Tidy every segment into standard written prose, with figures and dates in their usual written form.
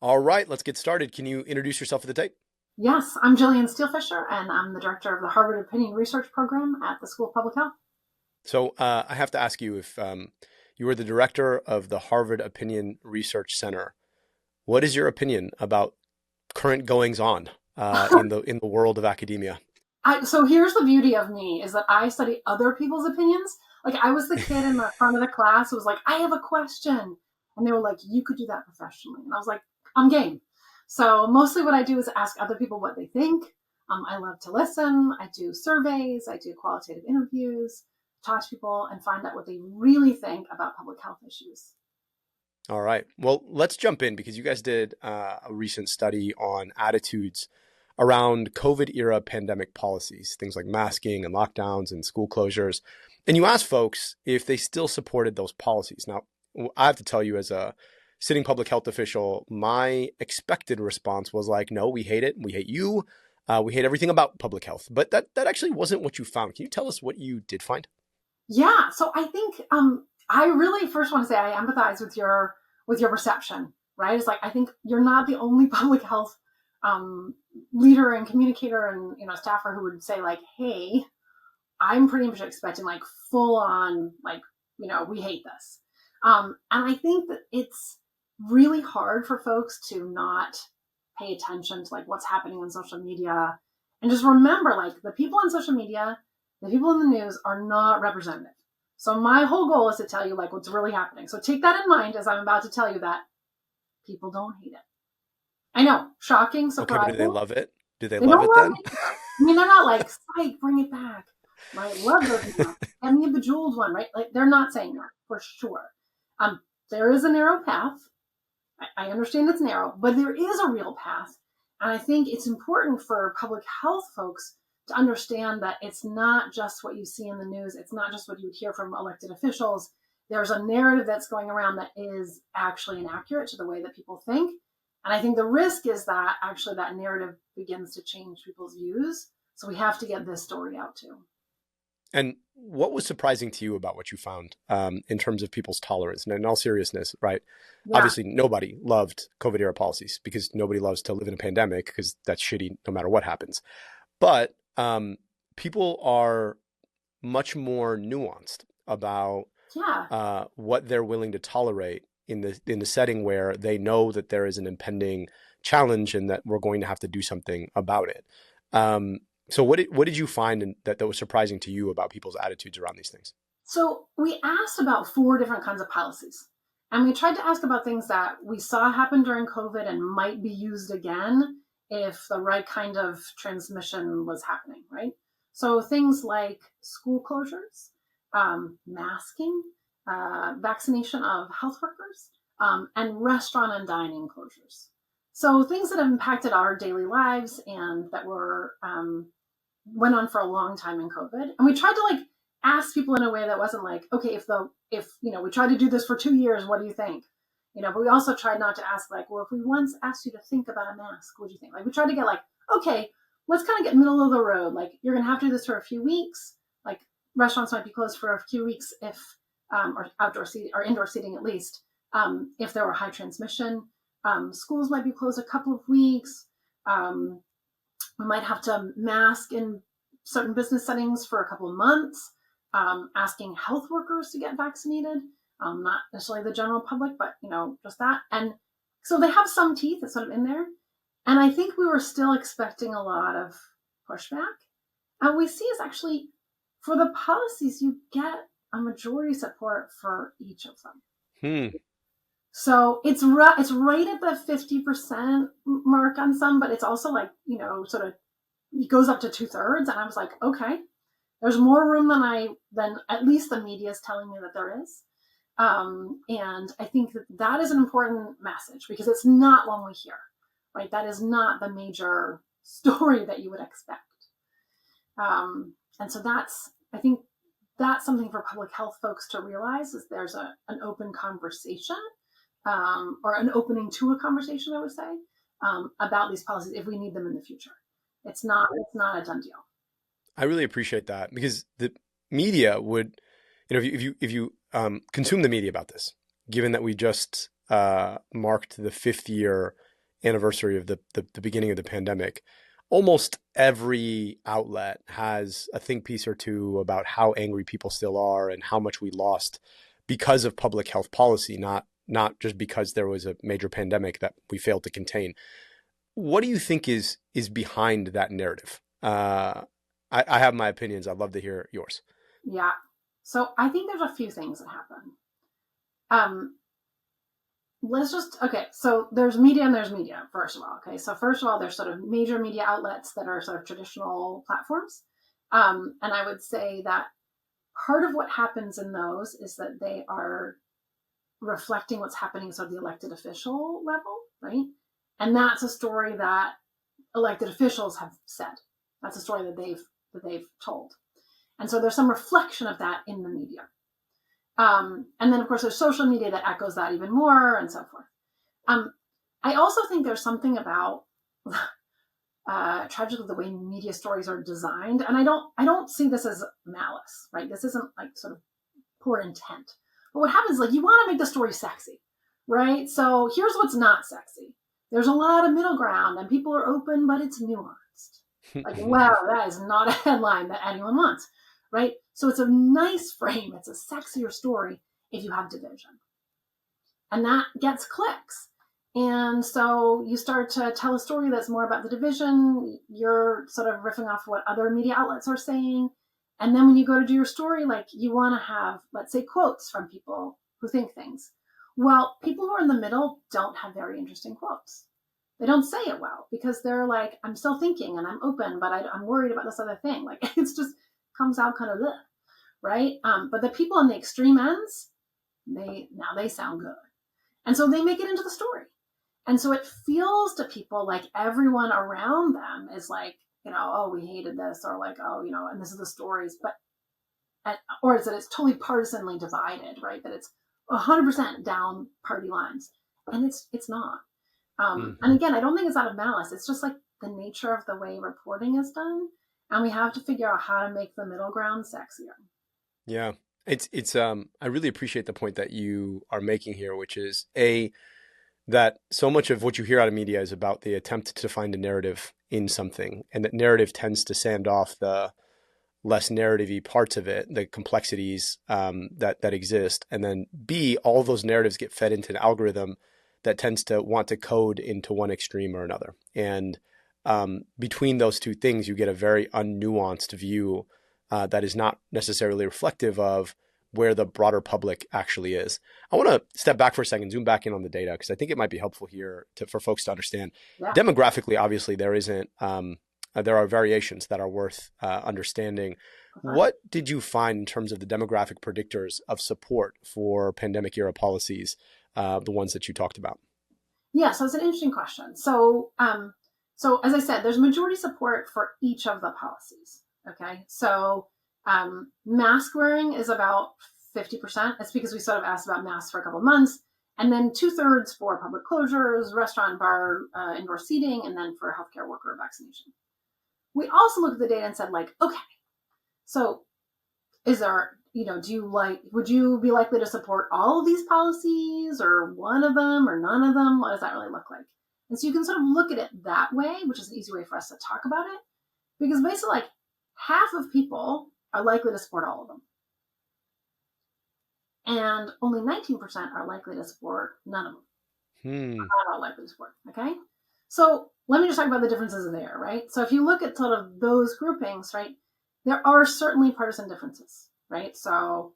All right, let's get started. Can you introduce yourself for the tape? Yes, I'm Jillian Steelfisher, and I'm the director of the Harvard Opinion Research Program at the School of Public Health. So I have to ask you if you were the director of the Harvard Opinion Research Center. What is your opinion about current goings on in the world of academia? So here's the beauty of me is that I study other people's opinions. Like I was the kid in the front of the class who was like, I have a question. And they were like, you could do that professionally. And I was like, I'm game. So mostly what I do is ask other people what they think. I love to listen. I do surveys. I do qualitative interviews, talk to people and find out what they really think about public health issues. All right. Well, let's jump in because you guys did a recent study on attitudes around COVID era pandemic policies, things like masking and lockdowns and school closures. And you asked folks if they still supported those policies. Now, I have to tell you, as a sitting public health official, my expected response was like, no, we hate it. We hate you. We hate everything about public health. But that actually wasn't what you found. Can you tell us what you did find? Yeah, so I think I really first want to say I empathize with your perception, right? It's like I think you're not the only public health um, leader and communicator and staffer who would say like, "Hey, I'm pretty much expecting like full on like we hate this," and I think that it's really hard for folks to not pay attention to like what's happening on social media and just remember like the people on social media, the people in the news are not representative. So my whole goal is to tell you like what's really happening. So take that in mind as I'm about to tell you that people don't hate it. I know, shocking, Okay, but do they surprising. love it? Do they They love don't it love then? it. I mean, they're not like, "Spike, bring it back." Right? Love those emails. Get me a Bejeweled one, right? Like they're not saying that for sure. Um, there is a narrow path. I understand it's narrow, but there is a real path. And I think it's important for public health folks to understand that it's not just what you see in the news. It's not just what you would hear from elected officials. There's a narrative that's going around that is actually inaccurate to the way that people think. And I think the risk is that actually that narrative begins to change people's views. So we have to get this story out too. And what was surprising to you about what you found in terms of people's tolerance? And in all seriousness, right? Yeah. Obviously, nobody loved COVID era policies because nobody loves to live in a pandemic because that's shitty no matter what happens. But people are much more nuanced about Yeah. what they're willing to tolerate in the setting where they know that there is an impending challenge and that we're going to have to do something about it. Um, so what did you find that was surprising to you about people's attitudes around these things? So we asked about four different kinds of policies. And we tried to ask about things that we saw happen during COVID and might be used again if the right kind of transmission was happening, right? So things like school closures, masking, vaccination of health workers, and restaurant and dining closures. So things that have impacted our daily lives and that were went on for a long time in COVID. And we tried to like ask people in a way that wasn't like, okay, if we tried to do this for 2 years, what do you think? But we also tried not to ask like, well, if we once asked you to think about a mask, what do you think? Like we tried to get like, okay, let's kind of get middle of the road. Like you're gonna have to do this for a few weeks. Like restaurants might be closed for a few weeks if or outdoor seating or indoor seating at least, if there were high transmission. Schools might be closed a couple of weeks. Um, we might have to mask in certain business settings for a couple of months, asking health workers to get vaccinated, not necessarily the general public, but just that. And so they have some teeth that's sort of in there. And I think we were still expecting a lot of pushback. And we see is actually for the policies, you get a majority support for each of them. Hmm. So it's right at the 50% mark on some, but it's also like, sort of it goes up to 2/3. And I was like, okay, there's more room than at least the media is telling me that there is. And I think that is an important message because it's not one we hear, right? That is not the major story that you would expect. And so I think that's something for public health folks to realize is there's an open conversation, or an opening to a conversation, I would say, about these policies if we need them in the future. It's not a done deal. I really appreciate that because the media would, if you consume the media about this, given that we just marked the 5th year anniversary of the beginning of the pandemic, almost every outlet has a think piece or two about how angry people still are and how much we lost because of public health policy, not just because there was a major pandemic that we failed to contain. What do you think is behind that narrative? I have my opinions. I'd love to hear yours. Yeah. So I think there's a few things that happen. Um, so there's media and there's media, first of all. Okay. So first of all, there's sort of major media outlets that are sort of traditional platforms. And I would say that part of what happens in those is that they are reflecting what's happening at sort of the elected official level, right? And that's a story that elected officials have said. That's a story that they've told. And so there's some reflection of that in the media. And then, of course, there's social media that echoes that even more, and so forth. I also think there's something about tragically the way media stories are designed, and I don't see this as malice, right? This isn't like sort of poor intent. But what happens is, like, you want to make the story sexy, right? So here's what's not sexy. There's a lot of middle ground, and people are open, but it's nuanced. Like, wow, that is not a headline that anyone wants, right? So it's a nice frame. It's a sexier story if you have division. And that gets clicks. And so you start to tell a story that's more about the division. You're sort of riffing off what other media outlets are saying. And then when you go to do your story, like, you want to have, let's say, quotes from people who think things. Well, people who are in the middle don't have very interesting quotes. They don't say it well because they're like, I'm still thinking and I'm open, but I'm worried about this other thing. Like, it's just comes out kind of bleh, right? But the people on the extreme ends, they sound good. And so they make it into the story. And so it feels to people like everyone around them is like, oh, we hated this, or like, oh, and this is the stories, or is that it's totally partisanly divided, right? That it's 100% down party lines. And it's not. And again, I don't think it's out of malice. It's just like the nature of the way reporting is done. And we have to figure out how to make the middle ground sexier. Yeah. It's I really appreciate the point that you are making here, which is that so much of what you hear out of media is about the attempt to find a narrative in something, and that narrative tends to sand off the less narrative-y parts of it, the complexities that exist. And then B, all those narratives get fed into an algorithm that tends to want to code into one extreme or another. And between those two things, you get a very unnuanced view that is not necessarily reflective of where the broader public actually is. I want to step back for a second, zoom back in on the data, because I think it might be helpful here for folks to understand. Yeah. Demographically, obviously, there are variations that are worth understanding. Uh-huh. What did you find in terms of the demographic predictors of support for pandemic era policies, the ones that you talked about? Yeah, so it's an interesting question. So as I said, there's majority support for each of the policies. Okay, so mask wearing is about 50%. It's because we sort of asked about masks for a couple of months. And then 2/3 for public closures, restaurant, bar, indoor seating, and then for healthcare worker vaccination. We also looked at the data and said, like, okay, so is there, would you be likely to support all of these policies or one of them or none of them? What does that really look like? And so you can sort of look at it that way, which is an easy way for us to talk about it, because basically, like, half of people are likely to support all of them. And only 19% are likely to support none of them. Not all likely to support, okay? So let me just talk about the differences there, right? So if you look at sort of those groupings, right, there are certainly partisan differences, right? So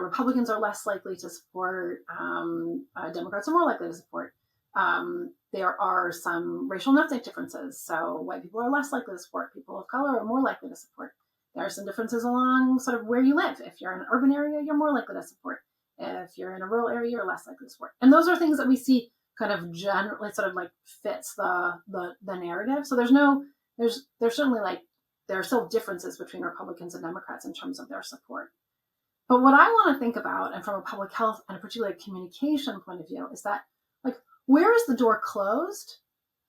Republicans are less likely to support, Democrats are more likely to support. There are some racial and ethnic differences. So white people are less likely to support. People of color are more likely to support. There are some differences along sort of where you live. If you're in an urban area, you're more likely to support. If you're in a rural area, you're less likely to support. And those are things that we see kind of generally sort of like fits the narrative. So there's certainly, like, there are still differences between Republicans and Democrats in terms of their support. But what I want to think about, and from a public health and particularly a communication point of view, is that, like, where is the door closed?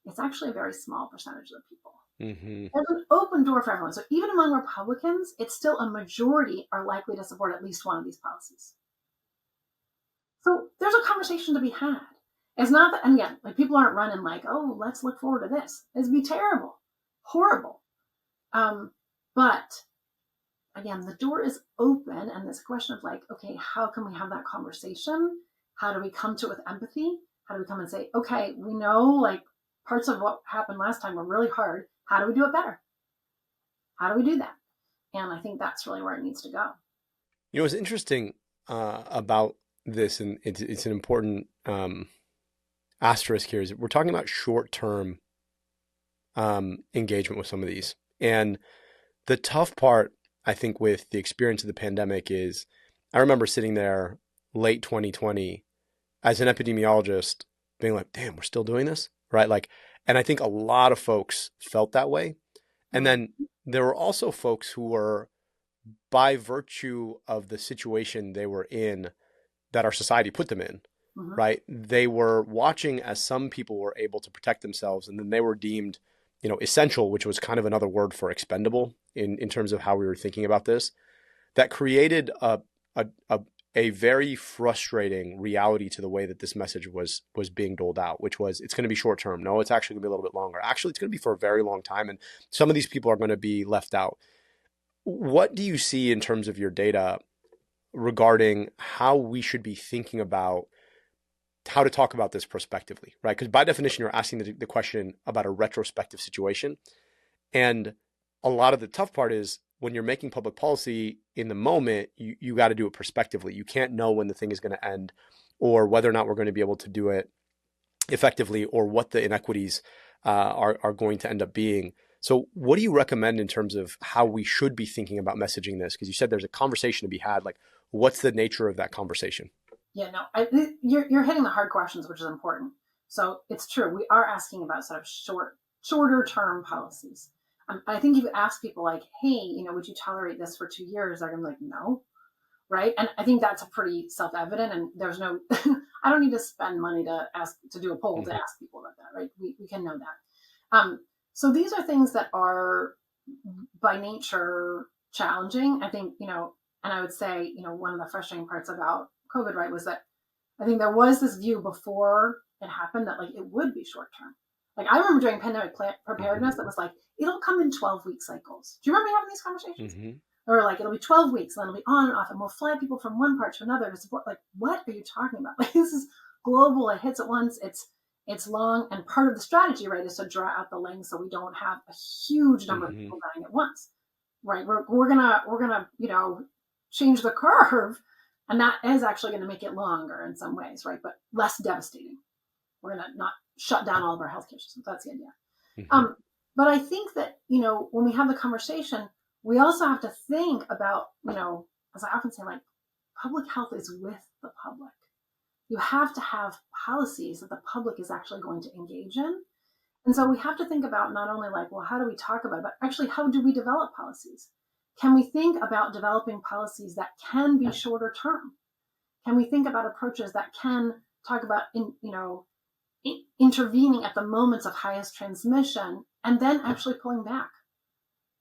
It's actually a very small percentage of the people. Mm-hmm. There's an open door for everyone. So even among Republicans, it's still a majority are likely to support at least one of these policies. So there's a conversation to be had. It's not that, and again, like people aren't running like, oh, let's look forward to this. It'd be terrible, horrible. But again, the door is open, and this question of like, okay, how can we have that conversation? How do we come to it with empathy? How do we come and say, okay, we know like parts of what happened last time were really hard. How do we do it better? How do we do that? And I think that's really where it needs to go. What's interesting about this, and it's an important asterisk here, is we're talking about short-term engagement with some of these. And the tough part, I think, with the experience of the pandemic is I remember sitting there late 2020 as an epidemiologist being like, damn, we're still doing this, right? Like, and I think a lot of folks felt that way. And then there were also folks who were, by virtue of the situation they were in, that our society put them in, right? They were watching as some people were able to protect themselves, and then they were deemed, essential, which was kind of another word for expendable in terms of how we were thinking about this. That created a very frustrating reality to the way that this message was being doled out, which was, it's going to be short term. No, it's actually going to be a little bit longer. Actually, it's going to be for a very long time, and some of these people are going to be left out. What do you see in terms of your data regarding how we should be thinking about how to talk about this prospectively, right? Because by definition, you're asking the question about a retrospective situation. And a lot of the tough part is when you're making public policy in the moment, you got to do it prospectively. You can't know when the thing is going to end, or whether or not we're going to be able to do it effectively, or what the inequities are going to end up being. So what do you recommend in terms of how we should be thinking about messaging this? Because you said there's a conversation to be had. Like, what's the nature of that conversation? Yeah, no, you're hitting the hard questions, which is important. So it's true. We are asking about sort of shorter term policies. I think if you ask people like, hey, would you tolerate this for 2 years? They're going to be like, no. Right. And I think that's a pretty self-evident, and there's no, I don't need to spend money to do a poll to ask people about that. Right. We can know that. So these are things that are by nature challenging. I think, and I would say, one of the frustrating parts about COVID, right, was that I think there was this view before it happened that like it would be short term. Like I remember during pandemic preparedness, that was like, it'll come in 12-week cycles. Do you remember having these conversations? Or like, it'll be 12 weeks and then it'll be on and off, and we'll fly people from one part to another to support. Like, what are you talking about? Like, this is global. It hits at once. It's long. And part of the strategy, right, is to draw out the length so we don't have a huge number of people dying at once. Right. We're gonna, change the curve. And that is actually going to make it longer in some ways, right? But less devastating. We're going to not shut down all of our healthcare systems. That's the idea. But I think that, when we have the conversation, we also have to think about, as I often say, like, public health is with the public. You have to have policies that the public is actually going to engage in. And so we have to think about not only like, well, how do we talk about it, but actually, how do we develop policies? Can we think about developing policies that can be shorter term? Can we think about approaches that can talk about, intervening at the moments of highest transmission and then actually pulling back,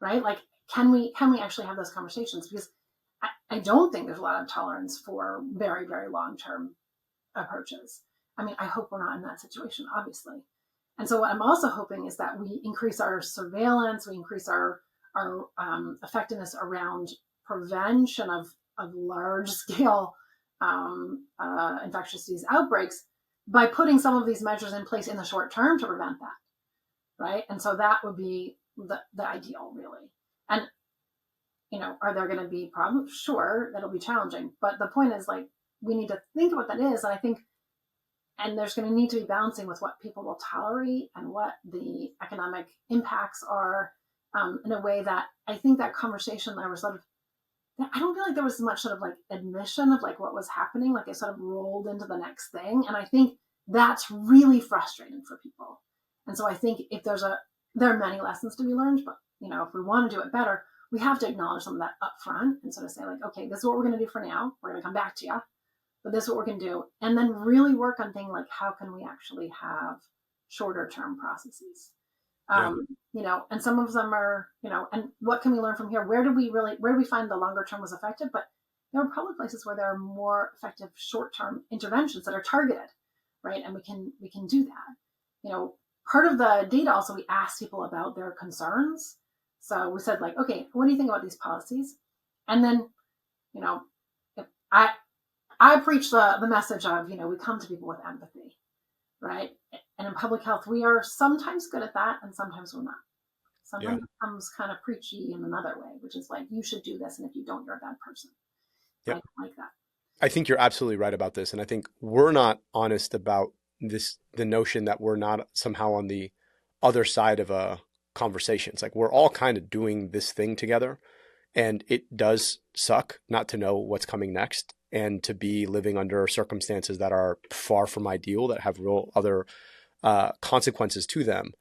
right? Like, can we actually have those conversations? Because I don't think there's a lot of tolerance for very, very long-term approaches. I mean, I hope we're not in that situation, obviously. And so what I'm also hoping is that we increase our surveillance, we increase our effectiveness around prevention of large-scale infectious disease outbreaks by putting some of these measures in place in the short term to prevent that, right? And so that would be the ideal, really. And, are there going to be problems? Sure, that'll be challenging. But the point is, like, we need to think of what that is. And I think, and there's going to need to be balancing with what people will tolerate and what the economic impacts are, in a way that I think that conversation, there was sort of, I don't feel like there was much sort of like admission of like what was happening. Like it sort of rolled into the next thing. And I think that's really frustrating for people. And so I think if there are many lessons to be learned, but if we want to do it better, we have to acknowledge some of that up front and sort of say like, okay, this is what we're going to do for now. We're going to come back to you, but this is what we're going to do. And then really work on things like, how can we actually have shorter term processes? And some of them are, and what can we learn from here? Where do we find the longer term was effective? But there are probably places where there are more effective short-term interventions that are targeted, right? And we can do that. You know, part of the data also, we asked people about their concerns. So we said, like, okay, what do you think about these policies? And then, you know, I I preach the message of, you know, we come to people with empathy, right? And in public health, we are sometimes good at that, and sometimes we're not. Yeah. Sometimes it becomes kind of preachy in another way, which is like, you should do this, and if you don't, you're a bad person. I Yep. don't like that. I think you're absolutely right about this. And I think we're not honest about this, the notion that we're not somehow on the other side of a conversation. It's like we're all kind of doing this thing together. And it does suck not to know what's coming next and to be living under circumstances that are far from ideal, that have real other consequences to them.